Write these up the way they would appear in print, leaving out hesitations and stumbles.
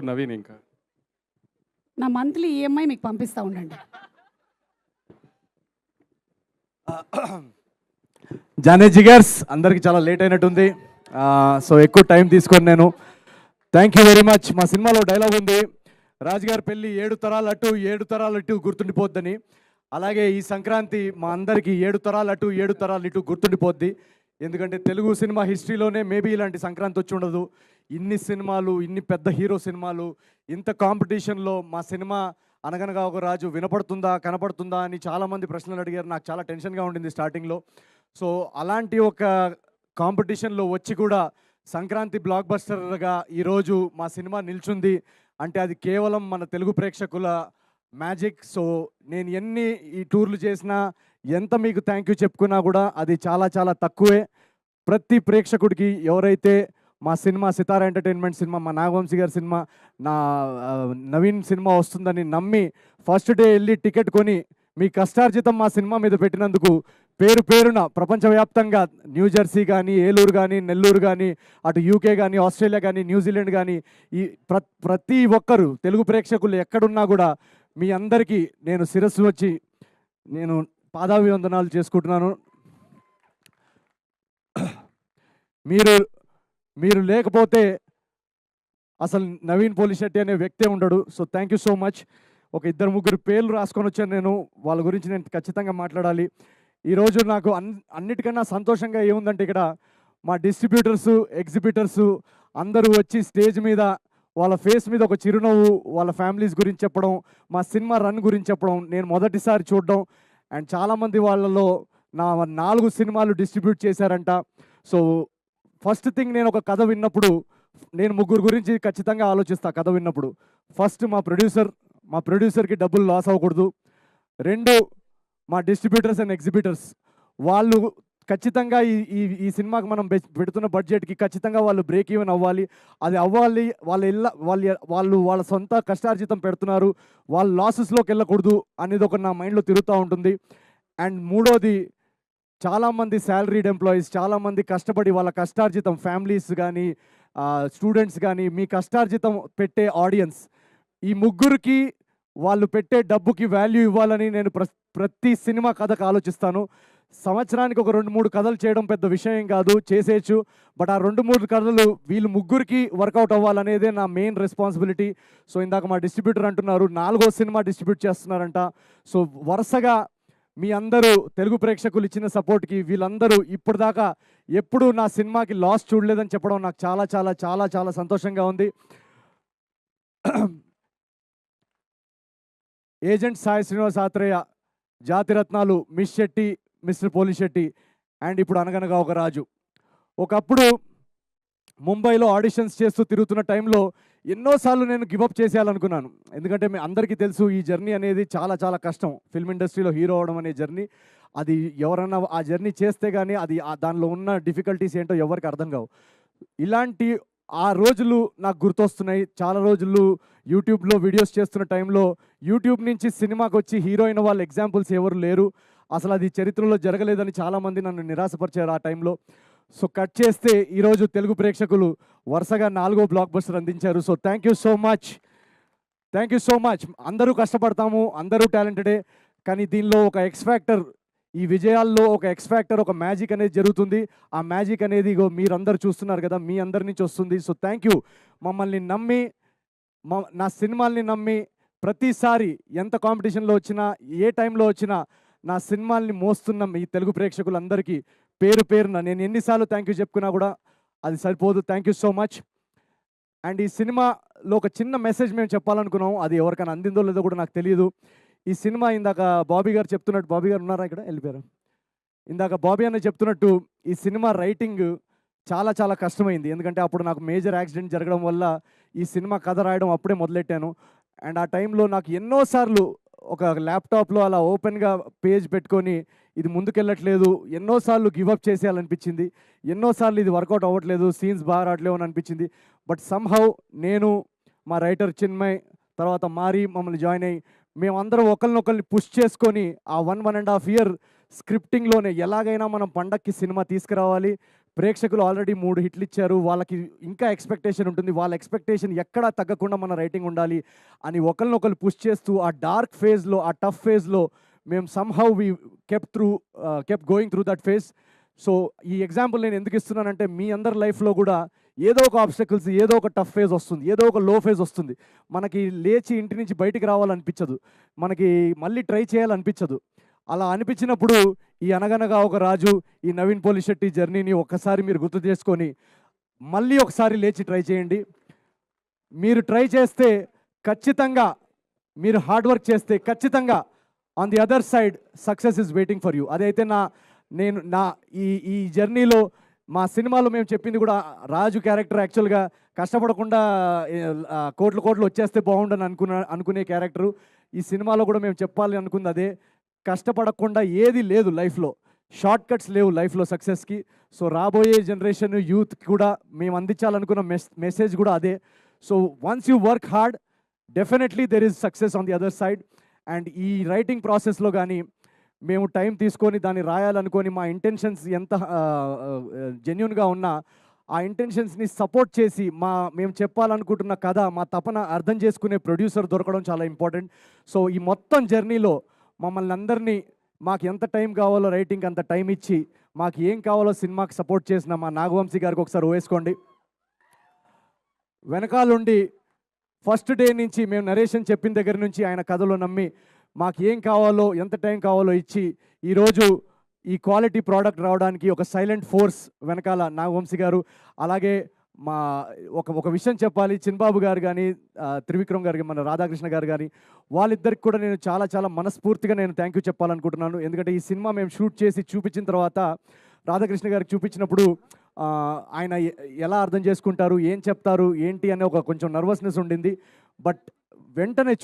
నవీన్ ఇంకా నా monthly EMI మీకు పంపిస్తూ ఉండండి. జానే జిగర్స్ అందరికి చాలా లేట్ అయినట్టుంది. సో ఎక్కువ టైం తీసుకొని నేను థ్యాంక్ యూ వెరీ మచ్. మా సినిమాలో డైలాగ్ ఉంది, రాజుగారి పెళ్ళి 7 తరాలు అటు 7 తరాలు ఇటు గుర్తుండిపోద్దని. అలాగే ఈ సంక్రాంతి మా అందరికీ 7 తరాలు అటు 7 తరాలు ఇటు గుర్తుండిపోద్ది. ఎందుకంటే తెలుగు సినిమా హిస్టరీలోనే మేబీ ఇలాంటి సంక్రాంతి వచ్చి ఉండదు. ఇన్ని సినిమాలు, ఇన్ని పెద్ద హీరో సినిమాలు, ఇంత కాంపిటీషన్లో మా సినిమా అనగనగా ఒక రాజు వినపడుతుందా కనపడుతుందా అని చాలామంది ప్రశ్నలు అడిగారు. నాకు చాలా టెన్షన్గా ఉండింది స్టార్టింగ్లో. సో అలాంటి ఒక కాంపిటీషన్లో వచ్చి కూడా సంక్రాంతి బ్లాక్ బస్టర్గా ఈరోజు మా సినిమా నిల్చుంది అంటే అది కేవలం మన తెలుగు ప్రేక్షకుల మ్యాజిక్. సో నేను ఎన్ని ఈ టూర్లు చేసినా, ఎంత మీకు థ్యాంక్ యూ చెప్పుకున్నా కూడా అది చాలా చాలా తక్కువే. ప్రతి ప్రేక్షకుడికి ఎవరైతే మా సినిమా సితారా ఎంటర్టైన్మెంట్ సినిమా, మా నాగవంశీ గారి సినిమా, నా నవీన్ సినిమా వస్తుందని నమ్మి ఫస్ట్ డే వెళ్ళి టికెట్ కొని మీ కష్టార్జితం మా సినిమా మీద పెట్టినందుకు పేరు పేరున ప్రపంచవ్యాప్తంగా న్యూజెర్సీ కానీ, ఏలూరు కానీ, నెల్లూరు కానీ, అటు యూకే కానీ, ఆస్ట్రేలియా కానీ, న్యూజిలాండ్ కానీ, ఈ ప్రతి ఒక్కరు తెలుగు ప్రేక్షకులు ఎక్కడున్నా కూడా మీ అందరికీ నేను శిరస్సు వచ్చి నేను పాదాభివందనాలు చేసుకుంటున్నాను. మీరు లేకపోతే అసలు నవీన్ పోలిశెట్టి అనే వ్యక్తే ఉండడు. So thank you so much. ఒక 2-3 పేర్లు రాసుకొని వచ్చాను నేను, వాళ్ళ గురించి నేను ఖచ్చితంగా మాట్లాడాలి. ఈరోజు నాకు అన్నిటికన్నా సంతోషంగా ఏముందంటే ఇక్కడ మా డిస్ట్రిబ్యూటర్సు, ఎగ్జిబిటర్సు అందరూ వచ్చి స్టేజ్ మీద వాళ్ళ ఫేస్ మీద ఒక చిరునవ్వు, వాళ్ళ ఫ్యామిలీస్ గురించి చెప్పడం, మా సినిమా రన్ గురించి చెప్పడం నేను మొదటిసారి చూడడం. అండ్ చాలామంది వాళ్ళలో నా 4 సినిమాలు డిస్ట్రిబ్యూట్ చేశారంట. సో ఫస్ట్ థింగ్, నేను ఒక కథ విన్నప్పుడు నేను 3 గురించి ఖచ్చితంగా ఆలోచిస్తా. కథ విన్నప్పుడు ఫస్ట్ మా ప్రొడ్యూసర్కి డబ్బులు లాస్ అవ్వకూడదు. 2 మా డిస్ట్రిబ్యూటర్స్ అండ్ ఎగ్జిబిటర్స్, వాళ్ళు ఖచ్చితంగా ఈ సినిమాకి మనం పెడుతున్న బడ్జెట్కి ఖచ్చితంగా వాళ్ళు బ్రేక్ ఈవెన్ అవ్వాలి. అది అవ్వాలి. వాళ్ళ సొంత కష్టార్జితం పెడుతున్నారు, వాళ్ళు లాసెస్లోకి వెళ్ళకూడదు అనేది ఒక నా మైండ్లో తిరుగుతూ ఉంటుంది. అండ్ 3వది, చాలామంది శాలరీడ్ ఎంప్లాయీస్, చాలామంది కష్టపడి వాళ్ళ కష్టార్జితం, ఫ్యామిలీస్ కానీ, స్టూడెంట్స్ కానీ, మీ కష్టార్జితం పెట్టే ఆడియన్స్, ఈ 3కి వాళ్ళు పెట్టే డబ్బుకి వాల్యూ ఇవ్వాలని నేను ప్రతి సినిమా కథకు ఆలోచిస్తాను. సంవత్సరానికి ఒక 2-3 కథలు చేయడం పెద్ద విషయం కాదు, చేసేయచ్చు. బట్ ఆ 2-3 కథలు వీళ్ళు 3కి వర్కౌట్ అవ్వాలనేదే నా మెయిన్ రెస్పాన్సిబిలిటీ. సో ఇందాక మా డిస్ట్రిబ్యూటర్ అంటున్నారు 4వ సినిమా డిస్ట్రిబ్యూట్ చేస్తున్నారంట. సో వరుసగా మీ అందరూ తెలుగు ప్రేక్షకులు ఇచ్చిన సపోర్ట్కి వీళ్ళందరూ ఇప్పటిదాకా ఎప్పుడూ నా సినిమాకి లాస్ చూడలేదని చెప్పడం నాకు చాలా చాలా చాలా చాలా సంతోషంగా ఉంది. Agent Sai Srinivas Athreya, Jathiratnalu, miss Shetty, mister Polishetty, and ఇప్పుడు అనగనగా ఒక రాజు. ఒకప్పుడు ముంబైలో ఆడిషన్స్ చేస్తూ తిరుగుతున్న టైంలో ఎన్నోసార్లు నేను గివప్ చేసేయాలనుకున్నాను. ఎందుకంటే మీ అందరికీ తెలుసు ఈ జర్నీ అనేది చాలా చాలా కష్టం. ఫిల్మ్ ఇండస్ట్రీలో హీరో అవడం అనే జర్నీ, అది ఎవరన్నా ఆ జర్నీ చేస్తే కానీ అది దానిలో ఉన్న డిఫికల్టీస్ ఏంటో ఎవరికి అర్థం కావు. ఇలాంటి ఆ రోజులు నాకు గుర్తొస్తున్నాయి. చాలా రోజులు యూట్యూబ్లో వీడియోస్ చేస్తున్న టైంలో యూట్యూబ్ నుంచి సినిమాకి వచ్చి హీరో అయిన వాళ్ళ ఎగ్జాంపుల్స్ ఎవరు లేరు. అసలు అది చరిత్రలో జరగలేదని చాలామంది నన్ను నిరాశపరిచారు ఆ టైంలో. సో కట్ చేస్తే ఈరోజు తెలుగు ప్రేక్షకులు వరుసగా 4వ బ్లాక్ బస్టర్ అందించారు. So thank you so much, thank you so much. అందరూ కష్టపడతాము, అందరూ టాలెంటెడే, కానీ దీనిలో ఒక ఎక్స్ ఫ్యాక్టర్, ఈ విజయాల్లో ఒక ఎక్స్ ఫ్యాక్టర్, ఒక మ్యాజిక్ అనేది జరుగుతుంది. ఆ మ్యాజిక్ అనేది మీరందరూ చూస్తున్నారు కదా, మీ అందరి నుంచి వస్తుంది. So thank you. మమ్మల్ని నమ్మి, నా సినిమాల్ని నమ్మి ప్రతిసారి ఎంత కాంపిటీషన్లో వచ్చినా, ఏ టైంలో వచ్చినా నా సినిమాల్ని మోస్తున్న ఈ తెలుగు ప్రేక్షకులందరికీ పేరు పేరున నేను ఎన్నిసార్లు థ్యాంక్ యూ చెప్పుకున్నా కూడా అది సరిపోదు. Thank you so much. And ఈ సినిమాలో ఒక చిన్న మెసేజ్ మేము చెప్పాలనుకున్నాం, అది ఎవరికైనా అందిందో లేదో కూడా నాకు తెలియదు. ఈ సినిమా ఇందాక బాబీ గారు చెప్తున్నట్టు, బాబీ గారు ఉన్నారా ఇక్కడ? వెళ్ళిపోయారు. ఇందాక బాబీ అన్న చెప్తున్నట్టు ఈ సినిమా రైటింగ్ చాలా చాలా కష్టమైంది. ఎందుకంటే అప్పుడు నాకు మేజర్ యాక్సిడెంట్ జరగడం వల్ల ఈ సినిమా కథ రాయడం అప్పుడే మొదలెట్టాను. అండ్ ఆ టైంలో నాకు ఎన్నోసార్లు ఒక ల్యాప్టాప్లో అలా ఓపెన్గా పేజ్ పెట్టుకొని ఇది ముందుకెళ్ళట్లేదు, ఎన్నోసార్లు గివప్ చేసేయాలనిపించింది, ఎన్నోసార్లు ఇది వర్కౌట్ అవ్వట్లేదు, సీన్స్ బాగా రావట్లేవు అని అనిపించింది. బట్ సమ్హౌ నేను, మా రైటర్ చిన్మయ్, తర్వాత మారి మమ్మల్ని జాయిన్ అయ్యి మేమందరం ఒకరినొకరిని పుష్ చేసుకొని ఆ 1.5 year స్క్రిప్టింగ్లోనే ఎలాగైనా మనం పండక్కి సినిమా తీసుకురావాలి, ప్రేక్షకులు ఆల్రెడీ 3 హిట్లు ఇచ్చారు. వాళ్ళకి ఇంకా ఎక్స్‌పెక్టేషన్ ఉంటుంది. వాళ్ళ ఎక్స్‌పెక్టేషన్ ఎక్కడా తగ్గకుండా మన రైటింగ్ ఉండాలి అని ఒకళ్ళనొకళ్ళు పుష్ చేస్తూ ఆ డార్క్ ఫేజ్‌లో, ఆ టఫ్ ఫేజ్‌లో మేము somehow we kept going through that phase. So ఈ ఎగ్జాంపుల్ నేను ఎందుకు ఇస్తున్నానంటే మీ అందరి లైఫ్‌లో కూడా ఏదో ఒక ఆబ్స్టకిల్స్, ఏదో ఒక టఫ్ ఫేజ్ వస్తుంది, ఏదో ఒక లో ఫేజ్ వస్తుంది. మనకి లేచి ఇంటి నుంచి బయటికి రావాలనిపించదు, మనకి మళ్ళీ ట్రై చేయాలనిపించదు. అలా అనిపించినప్పుడు ఈ అనగనగా ఒక రాజు, ఈ నవీన్ పోలిశెట్టి జర్నీని ఒక్కసారి మీరు గుర్తు చేసుకొని మళ్ళీ ఒకసారి లేచి ట్రై చేయండి. మీరు ట్రై చేస్తే ఖచ్చితంగా, మీరు హార్డ్ వర్క్ చేస్తే ఖచ్చితంగా on the other side success is waiting for you. అదైతే నేను ఈ జర్నీలో మా సినిమాలో మేము చెప్పింది కూడా, రాజు క్యారెక్టర్ యాక్చువల్గా కష్టపడకుండా కోట్లు వచ్చేస్తే బాగుండని అనుకునే క్యారెక్టరు. ఈ సినిమాలో కూడా మేము చెప్పాలి అనుకుంది అదే. కష్టపడకుండా ఏది లేదు లైఫ్లో, షార్ట్ కట్స్ లేవు లైఫ్లో సక్సెస్కి. సో రాబోయే జనరేషన్ యూత్కి కూడా మేము అందించాలనుకున్న మెసేజ్ కూడా అదే. So once you work hard, definitely there is success on the other side. And ఈ రైటింగ్ ప్రాసెస్లో కానీ మేము టైం తీసుకొని దాన్ని రాయాలనుకొని మా ఇంటెన్షన్స్ ఎంత జెన్యున్గా ఉన్నా ఆ ఇంటెన్షన్స్ని సపోర్ట్ చేసి మేము చెప్పాలనుకుంటున్న కథ, మా తపన అర్థం చేసుకునే ప్రొడ్యూసర్ దొరకడం చాలా ఇంపార్టెంట్. సో ఈ మొత్తం జర్నీలో మమ్మల్ని అందరినీ మాకు ఎంత టైం కావాలో రైటింగ్ అంత టైం ఇచ్చి, మాకు ఏం కావాలో సినిమాకి సపోర్ట్ చేసిన మా నాగవంశీ గారికి ఒకసారి వేసుకోండి. వెనకాలండి ఫస్ట్ డే నుంచి మేము నరేషన్ చెప్పిన దగ్గర నుంచి ఆయన కథలో నమ్మి మాకు ఏం కావాలో, ఎంత టైం కావాలో ఇచ్చి ఈరోజు ఈ క్వాలిటీ ప్రోడక్ట్ రావడానికి ఒక సైలెంట్ ఫోర్స్ వెనకాల నాగవంశీ గారు. అలాగే మా ఒక విషయం చెప్పాలి, చిన్బాబు గారు కానీ, త్రివిక్రమ్ గారికి, మన రాధాకృష్ణ గారు కానీ, వాళ్ళిద్దరికి కూడా నేను చాలా మనస్ఫూర్తిగా నేను థ్యాంక్ యూ చెప్పాలనుకుంటున్నాను. ఎందుకంటే ఈ సినిమా మేము షూట్ చేసి చూపించిన తర్వాత రాధాకృష్ణ గారికి చూపించినప్పుడు ఆయన ఎలా అర్థం చేసుకుంటారు, ఏం చెప్తారు, ఏంటి అనే కొంచెం నర్వస్నెస్ ఉండింది. బట్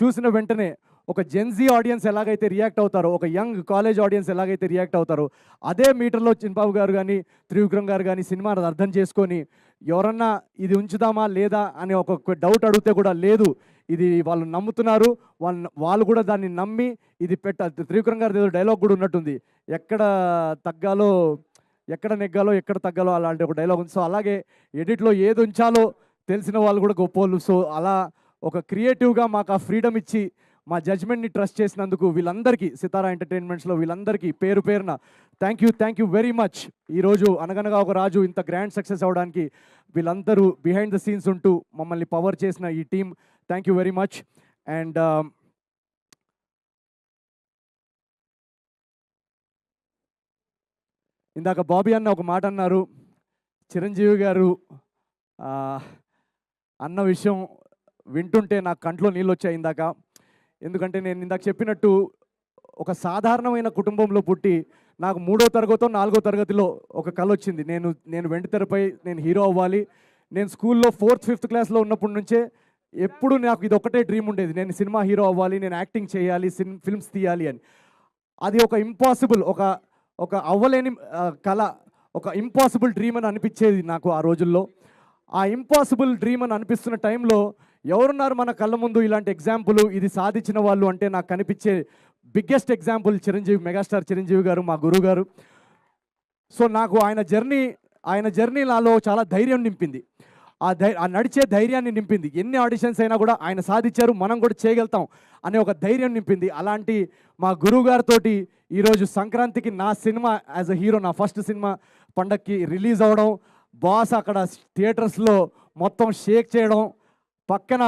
చూసిన వెంటనే ఒక జెన్జీ ఆడియన్స్ ఎలాగైతే రియాక్ట్ అవుతారో, ఒక యంగ్ కాలేజ్ ఆడియన్స్ ఎలాగైతే రియాక్ట్ అవుతారో, అదే మీటర్లో చిన్బాబు గారు కానీ, త్రివిక్రమ్ గారు కానీ సినిమా అర్థం చేసుకొని ఎవరన్నా ఇది ఉంచుదామా లేదా అని ఒక డౌట్ అడిగితే కూడా లేదు, ఇది వాళ్ళు నమ్ముతున్నారు, వాళ్ళు కూడా దాన్ని నమ్మి ఇది త్రివిక్రమ్ గారి ఏదో డైలాగ్ కూడా ఉన్నట్టుంది, ఎక్కడ తగ్గాలో, ఎక్కడ నెగ్గాలో, ఎక్కడ తగ్గాలో అలాంటి ఒక డైలాగ్ ఉంది. సో అలాగే ఎడిట్లో ఏది ఉంచాలో తెలిసిన వాళ్ళు కూడా గొప్పోళ్ళు. సో అలా ఒక క్రియేటివ్గా మాకు ఆ ఫ్రీడమ్ ఇచ్చి మా జడ్జ్మెంట్ని ట్రస్ట్ చేసినందుకు వీళ్ళందరికీ, సితారా ఎంటర్టైన్మెంట్స్లో వీళ్ళందరికీ పేరు పేరున థ్యాంక్ యూ వెరీ మచ్. ఈరోజు అనగనగా ఒక రాజు ఇంత గ్రాండ్ సక్సెస్ అవ్వడానికి వీళ్ళందరూ బిహైండ్ ద సీన్స్ ఉంటూ మమ్మల్ని పవర్ చేసిన ఈ team, thank you very much. And ఇందాక బాబీ అన్న ఒక మాట అన్నారు, చిరంజీవి గారు అన్న విషయం వింటుంటే నాకు కంట్లో నీళ్ళు వచ్చాయి ఇందాక. ఎందుకంటే నేను ఇందాక చెప్పినట్టు ఒక సాధారణమైన కుటుంబంలో పుట్టి నాకు 3వ తరగతో 4వ తరగతిలో ఒక కళ వచ్చింది, నేను వెండితెరపై నేను హీరో అవ్వాలి. నేను స్కూల్లో 4th 5th క్లాస్లో ఉన్నప్పటి నుంచే ఎప్పుడు నాకు ఇది ఒకటే డ్రీమ్ ఉండేది, నేను సినిమా హీరో అవ్వాలి, నేను యాక్టింగ్ చేయాలి, ఫిల్మ్స్ తీయాలి అని. అది ఒక ఇంపాసిబుల్, ఒక అవ్వలేని కళ, ఒక ఇంపాసిబుల్ డ్రీమ్ అని అనిపించేది నాకు ఆ రోజుల్లో. ఆ ఇంపాసిబుల్ డ్రీమ్ అని అనిపిస్తున్న టైంలో ఎవరున్నారు మన కళ్ళ ముందు ఇలాంటి ఎగ్జాంపుల్, ఇది సాధించిన వాళ్ళు అంటే నాకు కనిపించే biggest example Chiranjeevi, megastar Chiranjeevi గారు, మా గురువు గారు. సో నాకు ఆయన జర్నీ నాలో చాలా ధైర్యం నింపింది, ఆ నడిచే ధైర్యాన్ని నింపింది. ఎన్ని ఆడిషన్స్ అయినా కూడా ఆయన సాధించారు, మనం కూడా చేయగలుగుతాం అనే ఒక ధైర్యం నింపింది. అలాంటి మా గురువు గారితో ఈరోజు సంక్రాంతికి నా సినిమా యాజ్ అ హీరో, నా ఫస్ట్ సినిమా పండక్కి రిలీజ్ అవ్వడం, బాస్ అక్కడ థియేటర్స్లో మొత్తం షేక్ చేయడం, పక్కన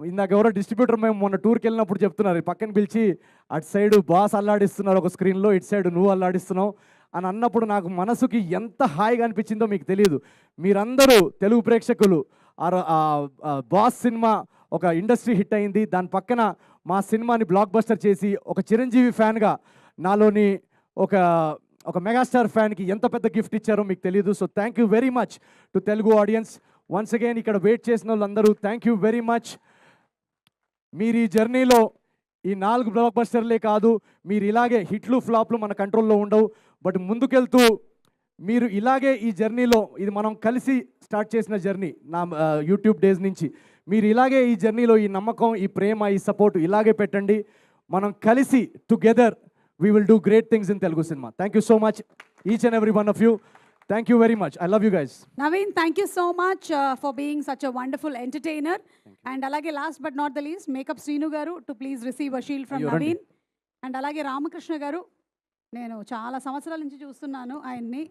ఇందాక ఎవరో డిస్ట్రిబ్యూటర్ మేము మొన్న టూర్కి వెళ్ళినప్పుడు చెప్తున్నారు, పక్కన పిలిచి అటు సైడు బాస్ అల్లాడిస్తున్నారు ఒక స్క్రీన్లో, ఇటు సైడు నువ్వు అల్లాడిస్తున్నావు అని అన్నప్పుడు నాకు మనసుకి ఎంత హాయిగా అనిపించిందో మీకు తెలియదు. మీరందరూ తెలుగు ప్రేక్షకులు, బాస్ సినిమా ఒక ఇండస్ట్రీ హిట్ అయింది, దాని పక్కన మా సినిమాని బ్లాక్ బస్టర్ చేసి ఒక చిరంజీవి ఫ్యాన్గా నాలోని ఒక మెగాస్టార్ ఫ్యాన్కి ఎంత పెద్ద గిఫ్ట్ ఇచ్చారో మీకు తెలియదు. So thank you very much to Telugu audience. Once again ఇక్కడ వెయిట్ చేసిన వాళ్ళందరూ థ్యాంక్ యూ వెరీ మచ్. మీరు ఈ జర్నీలో ఈ 4 బ్లాక్ బస్టర్లే కాదు, మీరు ఇలాగే హిట్లు ఫ్లాప్లు మన కంట్రోల్లో ఉండవు, బట్ ముందుకెళ్తూ మీరు ఇలాగే ఈ జర్నీలో, ఇది మనం కలిసి స్టార్ట్ చేసిన జర్నీ నా యూట్యూబ్ డేస్ నుంచి, మీరు ఇలాగే ఈ జర్నీలో ఈ నమ్మకం, ఈ ప్రేమ, ఈ సపోర్ట్ ఇలాగే పెట్టండి. మనం కలిసి together we will do great things in Telugu cinema. Thank you so much, each and every one of you. Thank you very much. I love you guys. Naveen, thank you so much for being such a wonderful entertainer. And అలాగే last but not the least makeup Srinu garu to please receive a shield from అయ్యో, రండి. Naveen. And అలాగే రామకృష్ణ గారు, నేను చాలా సంవత్సరాల నుంచి చూస్తున్నాను ఆయన్ని.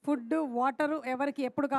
ఫుడ్, వాటరు ఎవరికి ఎప్పుడు